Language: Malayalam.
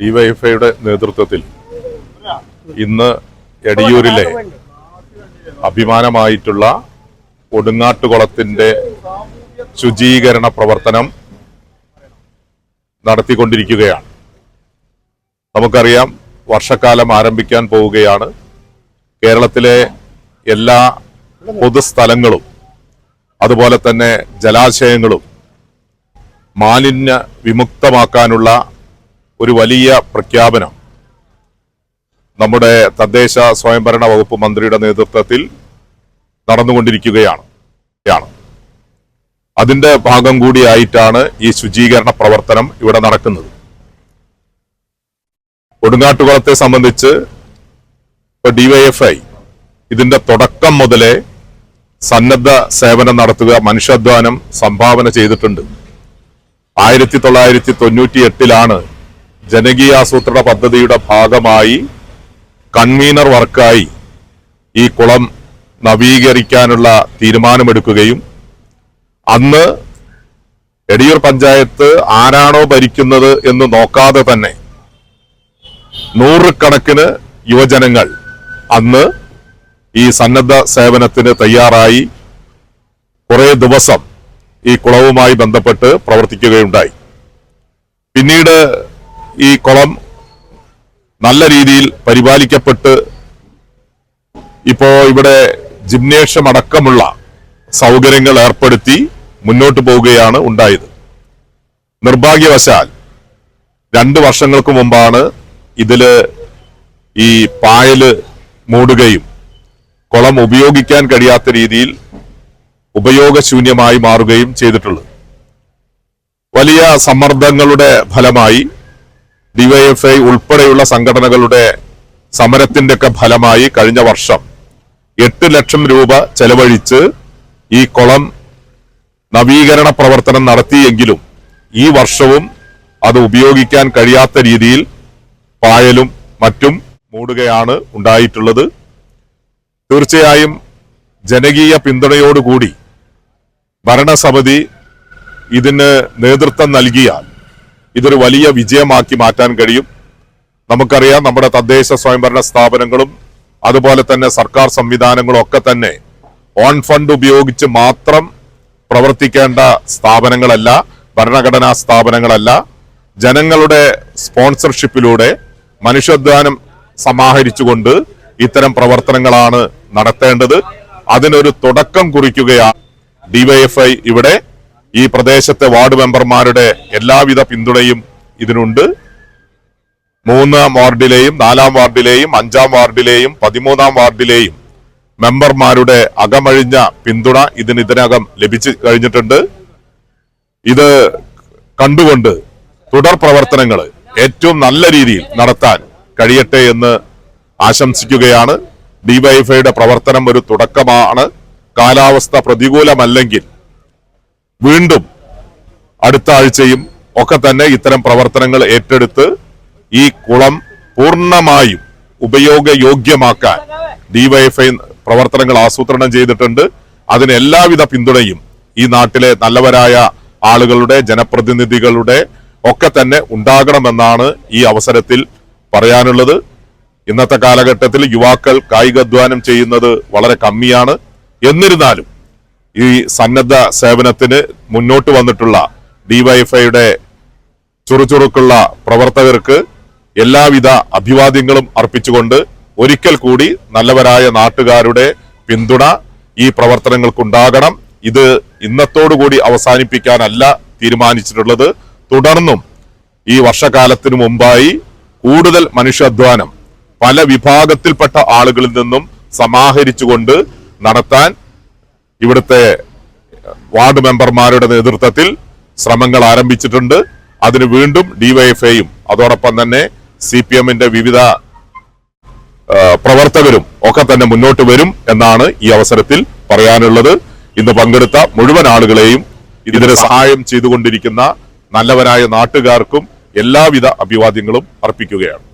ഡിവൈഎഫ്ഐയുടെ നേതൃത്വത്തിൽ ഇന്ന് എടിയൂരിലെ അഭിമാനമായിട്ടുള്ള കൊടുങ്ങാട്ടുകുളത്തിന്റെ ശുചീകരണ പ്രവർത്തനം നടത്തിക്കൊണ്ടിരിക്കുകയാണ്. നമുക്കറിയാം, വർഷക്കാലം ആരംഭിക്കാൻ പോവുകയാണ്. കേരളത്തിലെ എല്ലാ പൊതുസ്ഥലങ്ങളും അതുപോലെ തന്നെ ജലാശയങ്ങളും മാലിന്യ വിമുക്തമാക്കാനുള്ള ഒരു വലിയ പ്രഖ്യാപനം നമ്മുടെ തദ്ദേശ സ്വയംഭരണ വകുപ്പ് മന്ത്രിയുടെ നേതൃത്വത്തിൽ നടന്നുകൊണ്ടിരിക്കുകയാണ്. അതിന്റെ ഭാഗം കൂടിയായിട്ടാണ് ഈ ശുചീകരണ പ്രവർത്തനം ഇവിടെ നടക്കുന്നത്. കൊടുങ്ങാട്ടുകുളത്തെ സംബന്ധിച്ച് ഡിവൈഎഫ്ഐ ഇതിന്റെ തുടക്കം മുതലേ സന്നദ്ധ സേവനം നടത്തുക, മനുഷ്യാധ്വാനം സംഭാവന ചെയ്തിട്ടുണ്ട്. 1998 ജനകീയാസൂത്രണ പദ്ധതിയുടെ ഭാഗമായി കൺവീനർ വർക്കായി ഈ കുളം നവീകരിക്കാനുള്ള തീരുമാനമെടുക്കുകയും അന്ന് എടിയൂർ പഞ്ചായത്ത് ആരാണോ ഭരിക്കുന്നത് എന്ന് നോക്കാതെ തന്നെ നൂറുകണക്കിന് യുവജനങ്ങൾ അന്ന് ഈ സന്നദ്ധ സേവനത്തിന് തയ്യാറായി കുറെ ദിവസം ഈ കുളവുമായി ബന്ധപ്പെട്ട് പ്രവർത്തിക്കുകയുണ്ടായി. പിന്നീട് ഈ കുളം നല്ല രീതിയിൽ പരിപാലിക്കപ്പെട്ട് ഇപ്പോ ഇവിടെ ജിംനേഷ്യം അടക്കമുള്ള സൗകര്യങ്ങൾ ഏർപ്പെടുത്തി മുന്നോട്ട് പോവുകയാണ് ഉണ്ടായത്. നിർഭാഗ്യവശാൽ 2 വർഷങ്ങൾക്ക് മുമ്പാണ് ഇതില് ഈ പായല് മൂടുകയും കുളം ഉപയോഗിക്കാൻ കഴിയാത്ത രീതിയിൽ ഉപയോഗശൂന്യമായി മാറുകയും ചെയ്തിട്ടുള്ളത്. വലിയ സമ്മർദ്ദങ്ങളുടെ ഫലമായി ഡിവൈഎഫ്ഐ ഉൾപ്പെടെയുള്ള സംഘടനകളുടെ സമരത്തിന്റെ ഒക്കെ ഫലമായി കഴിഞ്ഞ വർഷം 8 ലക്ഷം രൂപ ചെലവഴിച്ച് ഈ കുളം നവീകരണ പ്രവർത്തനം നടത്തിയെങ്കിലും ഈ വർഷവും അത് ഉപയോഗിക്കാൻ കഴിയാത്ത രീതിയിൽ പായലും മറ്റും മൂടുകയാണ് ഉണ്ടായിട്ടുള്ളത്. തീർച്ചയായും ജനകീയ പിന്തുണയോടുകൂടി ഭരണസമിതി ഇതിന് നേതൃത്വം നൽകിയാൽ ഇതൊരു വലിയ വിജയമാക്കി മാറ്റാൻ കഴിയും. നമുക്കറിയാം, നമ്മുടെ തദ്ദേശ സ്വയംഭരണ സ്ഥാപനങ്ങളും അതുപോലെ തന്നെ സർക്കാർ സംവിധാനങ്ങളും ഒക്കെ തന്നെ ഓൺ ഫണ്ട് ഉപയോഗിച്ച് മാത്രം പ്രവർത്തിക്കേണ്ട സ്ഥാപനങ്ങളല്ല, ഭരണഘടനാ സ്ഥാപനങ്ങളല്ല. ജനങ്ങളുടെ സ്പോൺസർഷിപ്പിലൂടെ മനുഷ്യാധ്വാനം സമാഹരിച്ചുകൊണ്ട് ഇത്തരം പ്രവർത്തനങ്ങളാണ് നടത്തേണ്ടത്. അതിനൊരു തുടക്കം കുറിക്കുകയാണ് ഡിവൈഎഫ്ഐ. ഇവിടെ ഈ പ്രദേശത്തെ വാർഡ് മെമ്പർമാരുടെ എല്ലാവിധ പിന്തുണയും ഇതിനുണ്ട്. 3-ാം വാർഡിലെയും 4-ാം വാർഡിലെയും 5-ാം വാർഡിലെയും 13-ാം വാർഡിലെയും മെമ്പർമാരുടെ അകമഴിഞ്ഞ പിന്തുണ ഇതിനകം ലഭിച്ചു കഴിഞ്ഞിട്ടുണ്ട്. ഇത് കണ്ടുകൊണ്ട് തുടർ പ്രവർത്തനങ്ങൾ ഏറ്റവും നല്ല രീതിയിൽ നടത്താൻ കഴിയട്ടെ എന്ന് ആശംസിക്കുകയാണ്. ഡിവൈഎഫ്ഐയുടെ പ്രവർത്തനം ഒരു തുടക്കമാണ്. കാലാവസ്ഥ പ്രതികൂലമല്ലെങ്കിൽ വീണ്ടും അടുത്ത ആഴ്ചയും ഒക്കെ തന്നെ ഇത്തരം പ്രവർത്തനങ്ങൾ ഏറ്റെടുത്ത് ഈ കുളം പൂർണ്ണമായും ഉപയോഗയോഗ്യമാക്കാൻ ഡിവൈഎഫ്ഐ പ്രവർത്തനങ്ങൾ ആസൂത്രണം ചെയ്തിട്ടുണ്ട്. അതിന് എല്ലാവിധ പിന്തുണയും ഈ നാട്ടിലെ നല്ലവരായ ആളുകളുടെ, ജനപ്രതിനിധികളുടെ ഒക്കെ തന്നെ ഉണ്ടാകണമെന്നാണ് ഈ അവസരത്തിൽ പറയാനുള്ളത്. ഇന്നത്തെ കാലഘട്ടത്തിൽ യുവാക്കൾ കായികാധ്വാനം ചെയ്യുന്നത് വളരെ കമ്മിയാണ്. എന്നിരുന്നാലും ഈ സന്നദ്ധ സേവനത്തിന് മുന്നോട്ട് വന്നിട്ടുള്ള ഡിവൈഎഫ്ഐയുടെ ചുറുചുറുക്കുള്ള പ്രവർത്തകർക്ക് എല്ലാവിധ അഭിവാദ്യങ്ങളും അർപ്പിച്ചുകൊണ്ട് ഒരിക്കൽ കൂടി നല്ലവരായ നാട്ടുകാരുടെ പിന്തുണ ഈ പ്രവർത്തനങ്ങൾക്കുണ്ടാകണം. ഇത് ഇന്നത്തോടുകൂടി അവസാനിപ്പിക്കാനല്ല തീരുമാനിച്ചിട്ടുള്ളത്. തുടർന്നും ഈ വർഷകാലത്തിനു മുമ്പായി കൂടുതൽ മനുഷ്യാധ്വാനം പല വിഭാഗത്തിൽപ്പെട്ട ആളുകളിൽ നിന്നും സമാഹരിച്ചുകൊണ്ട് നടത്താൻ ഇവിടുത്തെ വാർഡ് മെമ്പർമാരുടെ നേതൃത്വത്തിൽ ശ്രമങ്ങൾ ആരംഭിച്ചിട്ടുണ്ട്. അതിന് വീണ്ടും ഡിവൈഎഫ്ഐയും അതോടൊപ്പം തന്നെ CPM-ന്റെ വിവിധ പ്രവർത്തകരും ഒക്കെ തന്നെ മുന്നോട്ട് വരും എന്നാണ് ഈ അവസരത്തിൽ പറയാനുള്ളത്. ഇന്ന് പങ്കെടുത്ത മുഴുവൻ ആളുകളെയും ഇതിന് സഹായം ചെയ്തുകൊണ്ടിരിക്കുന്ന നല്ലവരായ നാട്ടുകാർക്കും എല്ലാവിധ അഭിവാദ്യങ്ങളും അർപ്പിക്കുകയാണ്.